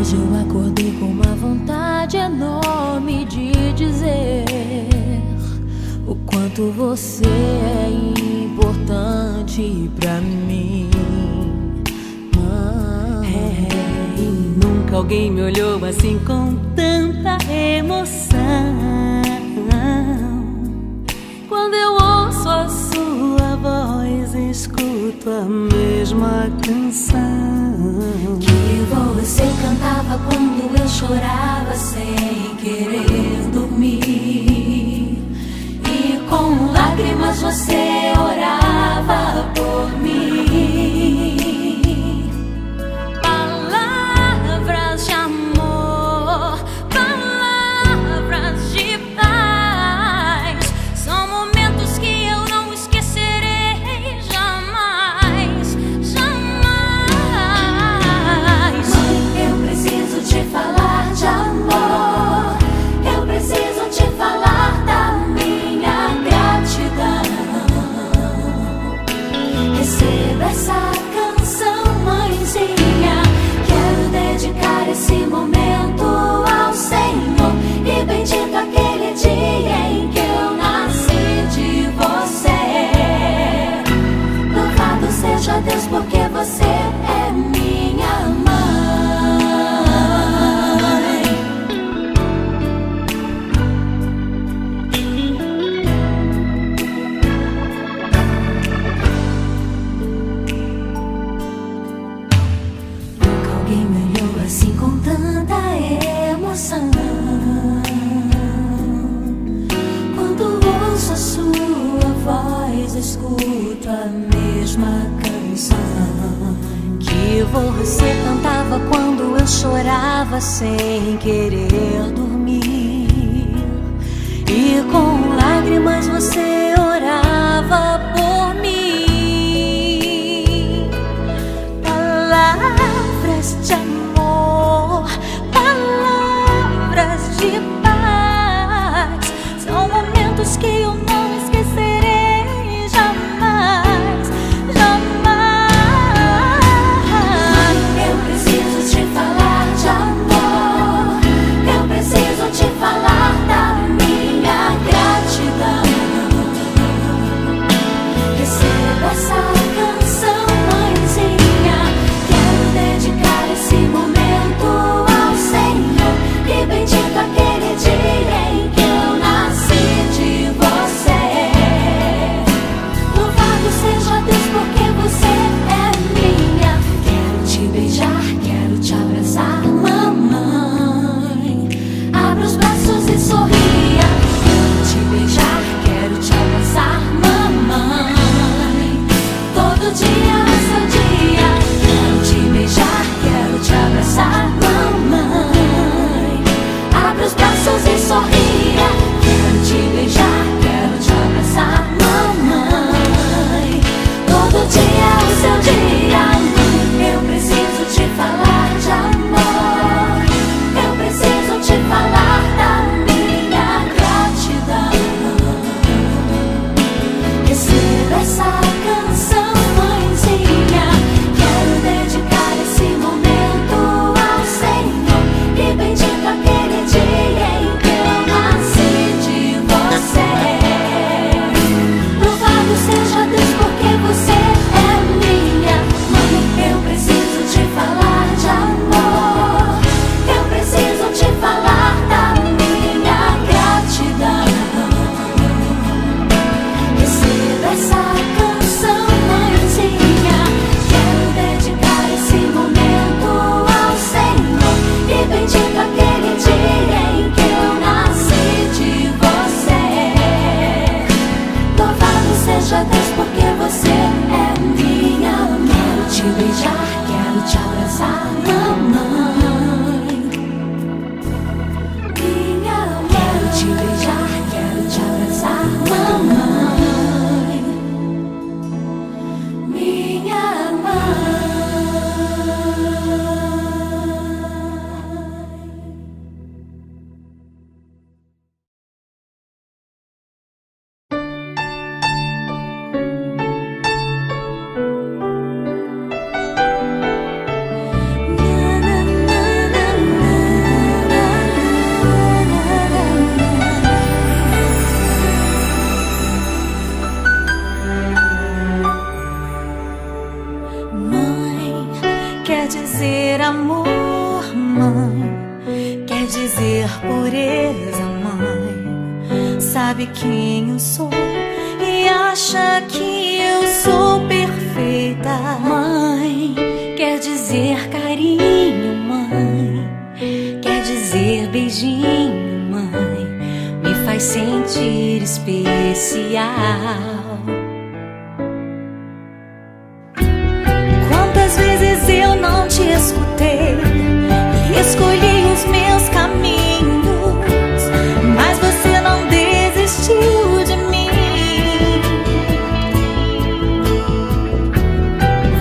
Hoje eu acordei com uma vontade enorme de dizer o quanto você é importante pra mim. E nunca alguém me olhou assim com tanta emoção. Quando eu ouço a sua voz, escuto a mesma canção que você cantava quando eu chorava sem querer dormir, e com lágrimas você orava por mim. Palavras de amor, palavras de paz, são momentos que eu não esquecerei jamais, jamais. Mãe, eu preciso te falar de amor, eu preciso te falar da minha gratidão. Receba essa canção, mãezinha. Quero dedicar esse momento ao Senhor, e bendito aquele dia em que eu nasci de você. Louvado seja Deus, porque você é minha mãe. Nunca alguém me olhou assim com tanta emoção. Quando ouço a sua voz, escuto a mesma canção que você cantava quando eu chorava sem querer dormir, e com lágrimas você orava por mim. Palavras de amor, palavras de paz, são momentos que eu não esquecerei jamais, jamais. Eu preciso te falar de amor, eu preciso te falar da minha gratidão. mãe, quer dizer pureza, mãe. Sabe quem eu sou e acha que eu sou perfeita. Mãe, quer dizer carinho, mãe. Quer dizer beijinho, mãe. Me faz sentir especial. Quantas vezes eu não te escutei e escolhi os meus caminhos, mas você não desistiu de mim.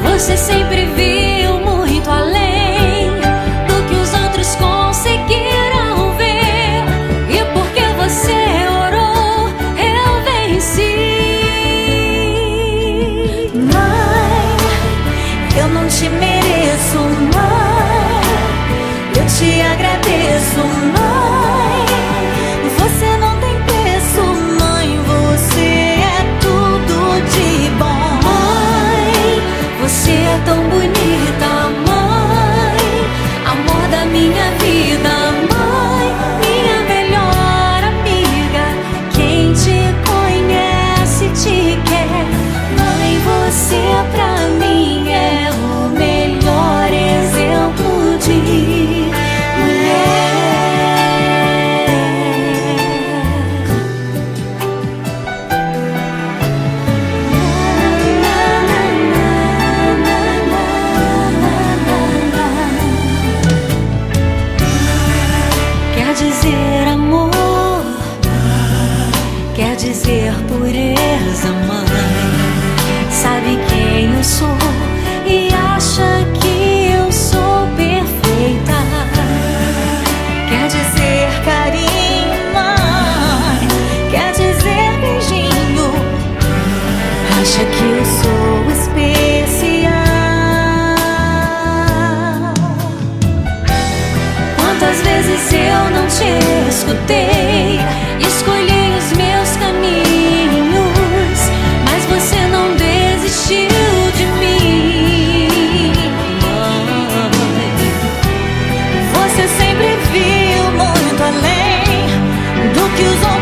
Você sempre viu muito além do que os outros conseguiram ver, e porque você orou, eu venci. Mãe, eu não te mereço, mãe, eu te agradeço, mãe. Você não tem preço, mãe, você é tudo de bom. Mãe, você é tão bonita, mãe, amor da minha vida, mãe, minha melhor amiga. Quem te conhece te quer, mãe, você pra mim é o melhor exemplo de mulher. Quer dizer amor, quer dizer pureza, mãe. Sabe quem eu sou e acha que eu sou perfeita. Quer dizer carinho, mãe. Quer dizer beijinho. Acha que eu sou especial. Quantas vezes eu não te escutei, escolhi os meus caminhos, mas você não desistiu de mim. Mãe, Você sempre viu muito além do que os outros